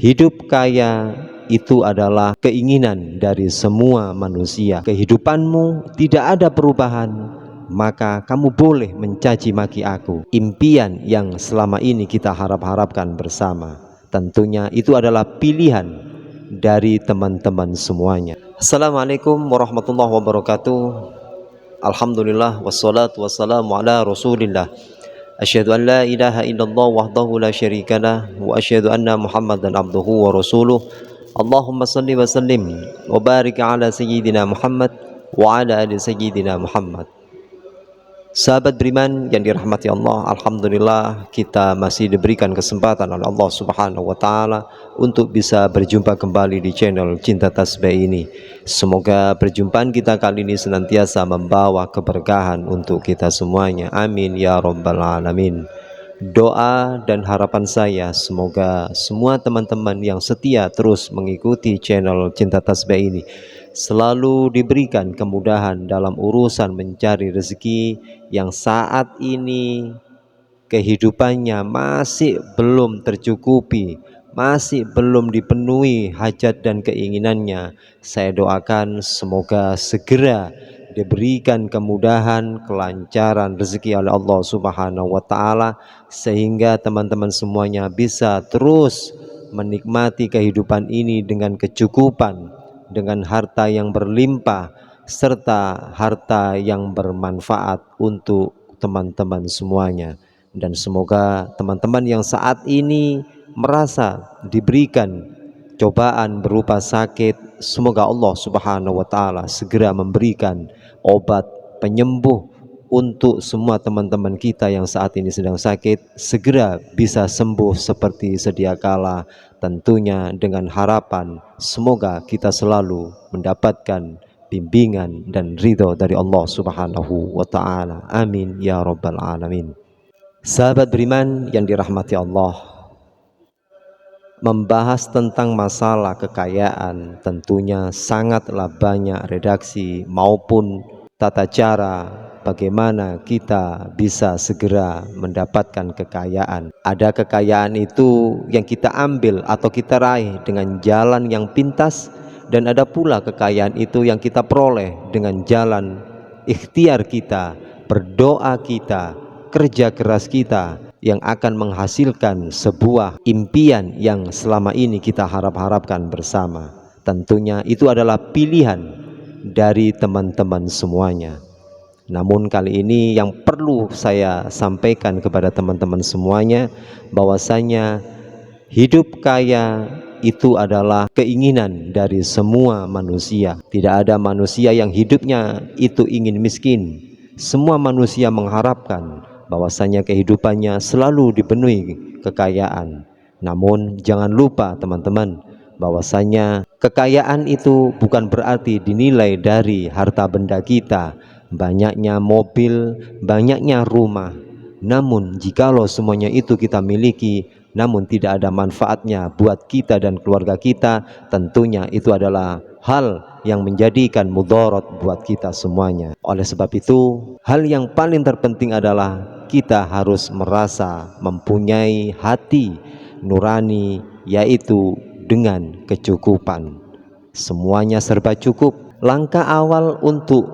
Hidup kaya itu adalah keinginan dari semua manusia. Kehidupanmu tidak ada perubahan, maka kamu boleh mencaci maki aku. Impian yang selama ini kita harap-harapkan bersama, tentunya itu adalah pilihan dari teman-teman semuanya. Assalamualaikum warahmatullahi wabarakatuh. Alhamdulillah wassalatu wassalamu ala rasulillah. Asyhadu an la ilaha illallah wahdahu la syarikalah wa asyhadu anna Muhammadan abduhu wa rasuluh. Allahumma salli wa sallim wa barik ala sayyidina Muhammad wa ala ali sayyidina Muhammad. Sahabat beriman yang dirahmati Allah, alhamdulillah kita masih diberikan kesempatan oleh Allah Subhanahu wa taala untuk bisa berjumpa kembali di channel Cinta Tasbih ini. Semoga perjumpaan kita kali ini senantiasa membawa keberkahan untuk kita semuanya. Amin ya rabbal alamin. Doa dan harapan saya semoga semua teman-teman yang setia terus mengikuti channel Cinta Tasbih ini selalu diberikan kemudahan dalam urusan mencari rezeki yang saat ini kehidupannya masih belum tercukupi, masih belum dipenuhi hajat dan keinginannya. Saya doakan semoga segera diberikan kemudahan, kelancaran rezeki oleh Allah Subhanahu wa taala, sehingga teman-teman semuanya bisa terus menikmati kehidupan ini dengan kecukupan, dengan harta yang berlimpah, serta harta yang bermanfaat untuk teman-teman semuanya. Dan semoga teman-teman yang saat ini merasa diberikan cobaan berupa sakit, semoga Allah Subhanahu wa taala segera memberikan obat penyembuh untuk semua teman-teman kita yang saat ini sedang sakit, segera bisa sembuh seperti sedia kala, tentunya dengan harapan semoga kita selalu mendapatkan bimbingan dan ridho dari Allah Subhanahu wa taala. Amin ya rabbal alamin. Sahabat beriman yang dirahmati Allah, membahas tentang masalah kekayaan tentunya sangatlah banyak redaksi maupun tata cara bagaimana kita bisa segera mendapatkan kekayaan. Ada kekayaan itu yang kita ambil atau kita raih dengan jalan yang pintas, dan ada pula kekayaan itu yang kita peroleh dengan jalan ikhtiar kita, berdoa kita, kerja keras kita, yang akan menghasilkan sebuah impian yang selama ini kita harap-harapkan bersama. Tentunya itu adalah pilihan dari teman-teman semuanya. Namun kali ini yang perlu saya sampaikan kepada teman-teman semuanya, bahwasanya hidup kaya itu adalah keinginan dari semua manusia. Tidak ada manusia yang hidupnya itu ingin miskin. Semua manusia mengharapkan bahwasanya kehidupannya selalu dipenuhi kekayaan. Namun jangan lupa teman-teman, bahwasanya kekayaan itu bukan berarti dinilai dari harta benda kita, banyaknya mobil, banyaknya rumah. Namun jikalau semuanya itu kita miliki namun tidak ada manfaatnya buat kita dan keluarga kita, tentunya itu adalah hal yang menjadikan mudarat buat kita semuanya. Oleh sebab itu, hal yang paling terpenting adalah kita harus merasa mempunyai hati nurani, yaitu dengan kecukupan. Semuanya serba cukup. Langkah awal untuk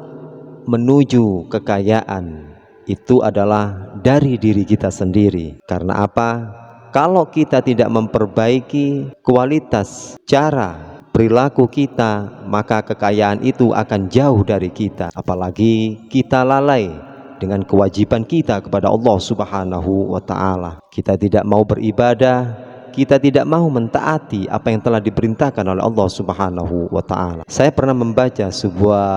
menuju kekayaan itu adalah dari diri kita sendiri. Karena apa? Kalau kita tidak memperbaiki kualitas cara perilaku kita, maka kekayaan itu akan jauh dari kita. Apalagi kita lalai dengan kewajiban kita kepada Allah Subhanahu wa taala. Kita tidak mau beribadah, kita tidak mau mentaati apa yang telah diperintahkan oleh Allah Subhanahu wa taala. Saya pernah membaca sebuah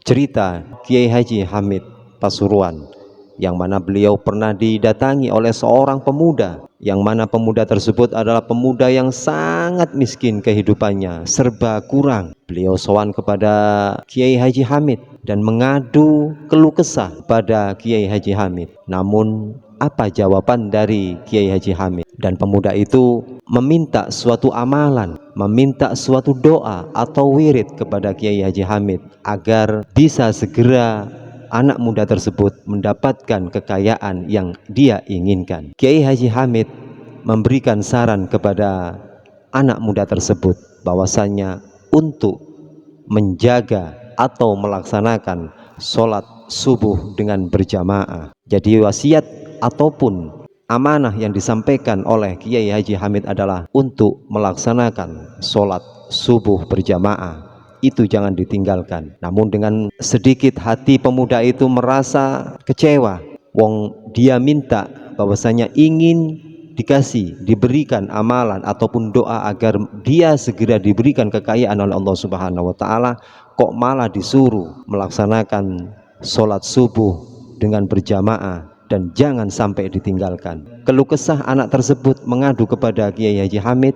cerita Kiai Haji Hamid Pasuruan, yang mana beliau pernah didatangi oleh seorang pemuda, yang mana pemuda tersebut adalah pemuda yang sangat miskin kehidupannya, serba kurang. Beliau sowan kepada Kiai Haji Hamid dan mengadu keluh kesah pada Kiai Haji Hamid. Namun apa jawaban dari Kiai Haji Hamid? Dan pemuda itu meminta suatu amalan, meminta suatu doa atau wirid kepada Kiai Haji Hamid agar bisa segera anak muda tersebut mendapatkan kekayaan yang dia inginkan. Kiai Haji Hamid memberikan saran kepada anak muda tersebut bahwasanya untuk menjaga atau melaksanakan sholat subuh dengan berjamaah. Jadi wasiat ataupun amanah yang disampaikan oleh Kiai Haji Hamid adalah untuk melaksanakan sholat subuh berjamaah. Itu jangan ditinggalkan. Namun dengan sedikit hati pemuda itu merasa kecewa. Wong dia minta bahwasanya ingin diberikan amalan ataupun doa agar dia segera diberikan kekayaan oleh Allah Subhanahu wa taala, kok malah disuruh melaksanakan sholat subuh dengan berjamaah dan jangan sampai ditinggalkan. Keluh kesah anak tersebut mengadu kepada Kiai Haji Hamid,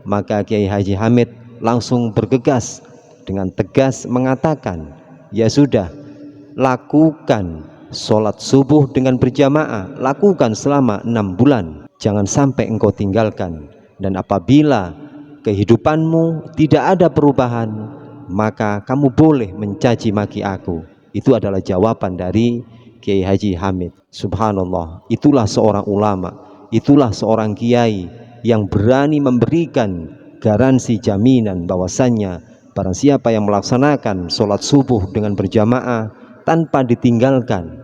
maka Kiai Haji Hamid langsung bergegas dengan tegas mengatakan, ya sudah, lakukan sholat subuh dengan berjamaah, lakukan selama 6 bulan, jangan sampai engkau tinggalkan. Dan apabila kehidupanmu tidak ada perubahan, maka kamu boleh mencaci maki aku. Itu adalah jawaban dari Kiai Haji Hamid. Subhanallah, itulah seorang ulama, itulah seorang kiai yang berani memberikan garansi jaminan bahwasannya barang siapa yang melaksanakan sholat subuh dengan berjamaah tanpa ditinggalkan,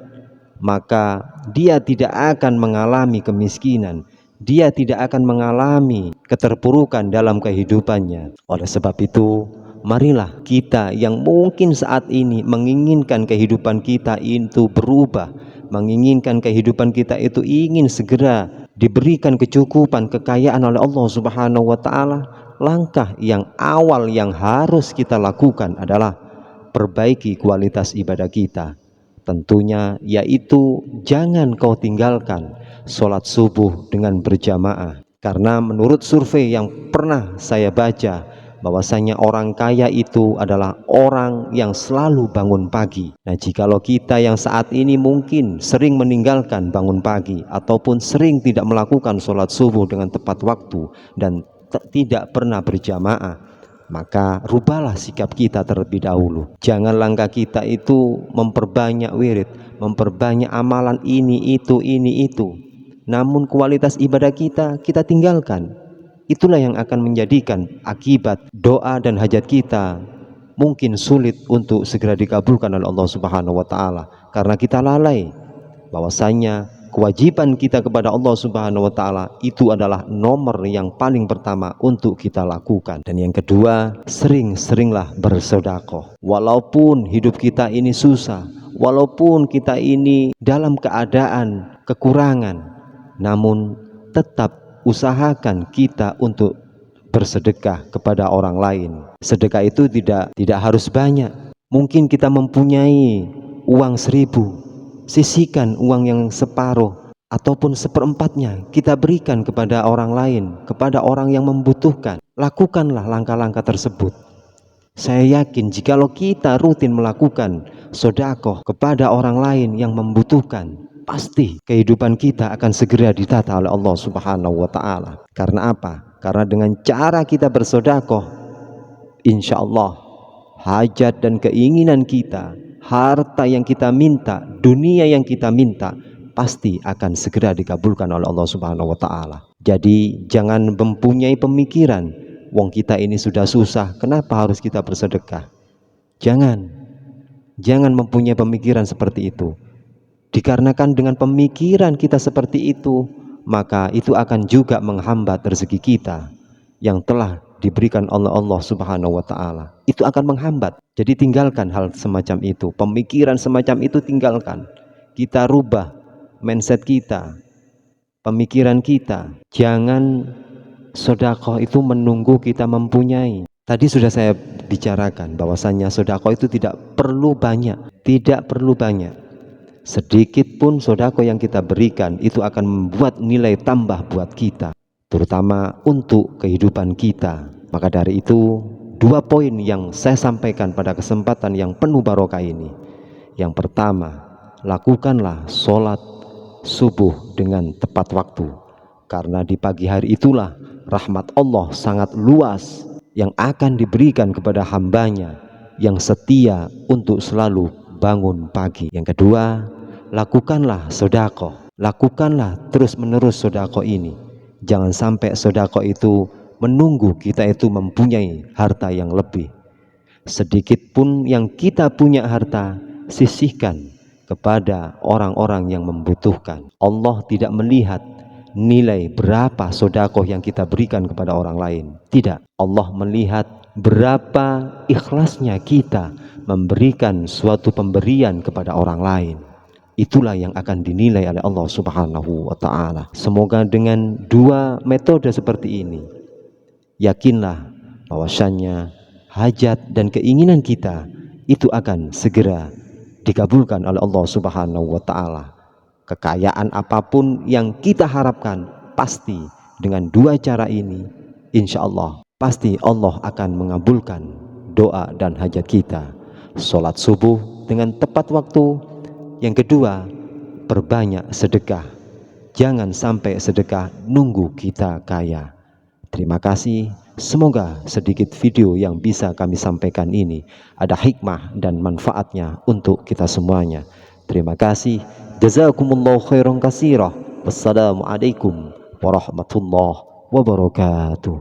maka dia tidak akan mengalami kemiskinan, dia tidak akan mengalami keterpurukan dalam kehidupannya. Oleh sebab itu, marilah kita yang mungkin saat ini menginginkan kehidupan kita itu berubah, menginginkan kehidupan kita itu ingin segera diberikan kecukupan, kekayaan oleh Allah Subhanahu wa taala. Langkah yang awal yang harus kita lakukan adalah perbaiki kualitas ibadah kita. Tentunya yaitu jangan kau tinggalkan sholat subuh dengan berjamaah. Karena menurut survei yang pernah saya baca, bahwasanya orang kaya itu adalah orang yang selalu bangun pagi. Nah, jikalau kita yang saat ini mungkin sering meninggalkan bangun pagi ataupun sering tidak melakukan sholat subuh dengan tepat waktu dan tidak pernah berjamaah, maka rubahlah sikap kita terlebih dahulu. Jangan langkah kita itu memperbanyak wirid, memperbanyak amalan ini itu, namun kualitas ibadah kita tinggalkan. Itulah yang akan menjadikan akibat doa dan hajat kita mungkin sulit untuk segera dikabulkan oleh Allah Subhanahu wa taala, karena kita lalai bahwasanya kewajiban kita kepada Allah Subhanahu wa taala itu adalah nomor yang paling pertama untuk kita lakukan. Dan yang kedua, sering-seringlah bersedekah. Walaupun hidup kita ini susah, walaupun kita ini dalam keadaan kekurangan, namun tetap usahakan kita untuk bersedekah kepada orang lain. Sedekah itu tidak harus banyak. Mungkin kita mempunyai uang 1.000, sisihkan uang yang separuh ataupun seperempatnya kita berikan kepada orang lain, kepada orang yang membutuhkan. Lakukanlah langkah-langkah tersebut. Saya yakin jikalau kita rutin melakukan sedekah kepada orang lain yang membutuhkan, pasti kehidupan kita akan segera ditata oleh Allah Subhanahu wa taala. Karena apa? Karena dengan cara kita bersedekah, insya Allah hajat dan keinginan kita, harta yang kita minta, dunia yang kita minta, pasti akan segera dikabulkan oleh Allah Subhanahu wa taala. Jadi jangan mempunyai pemikiran, wong kita ini sudah susah, kenapa harus kita bersedekah? Jangan mempunyai pemikiran seperti itu. Dikarenakan dengan pemikiran kita seperti itu, maka itu akan juga menghambat rezeki kita yang telah diberikan oleh Allah Subhanahu wa taala. Itu akan menghambat. Jadi tinggalkan hal semacam itu, pemikiran semacam itu tinggalkan. Kita rubah mindset kita, pemikiran kita. Jangan sedekah itu menunggu kita mempunyai. Tadi sudah saya bicarakan bahwasanya sedekah itu tidak perlu banyak, sedikit pun sedekah yang kita berikan itu akan membuat nilai tambah buat kita, terutama untuk kehidupan kita. Maka dari itu, 2 poin yang saya sampaikan pada kesempatan yang penuh barokah ini. Yang pertama, lakukanlah sholat subuh dengan tepat waktu, karena di pagi hari itulah rahmat Allah sangat luas yang akan diberikan kepada hambanya yang setia untuk selalu bangun pagi. Yang kedua, lakukanlah sedekah, lakukanlah terus menerus sedekah ini. Jangan sampai sedekah itu menunggu kita itu mempunyai harta yang lebih. Sedikit pun yang kita punya harta, sisihkan kepada orang-orang yang membutuhkan. Allah tidak melihat nilai berapa sedekah yang kita berikan kepada orang lain. Tidak, Allah melihat berapa ikhlasnya kita memberikan suatu pemberian kepada orang lain. Itulah yang akan dinilai oleh Allah Subhanahu wa ta'ala. Semoga dengan dua metode seperti ini, yakinlah bahwasannya hajat dan keinginan kita itu akan segera dikabulkan oleh Allah Subhanahu wa ta'ala. Kekayaan apapun yang kita harapkan, pasti dengan dua cara ini, insya Allah pasti Allah akan mengabulkan doa dan hajat kita. Sholat subuh dengan tepat waktu. Yang kedua, perbanyak sedekah. Jangan sampai sedekah nunggu kita kaya. Terima kasih. Semoga sedikit video yang bisa kami sampaikan ini ada hikmah dan manfaatnya untuk kita semuanya. Terima kasih. Jazakumullahu khairan katsira. Wassalamualaikum warahmatullahi wabarakatuh.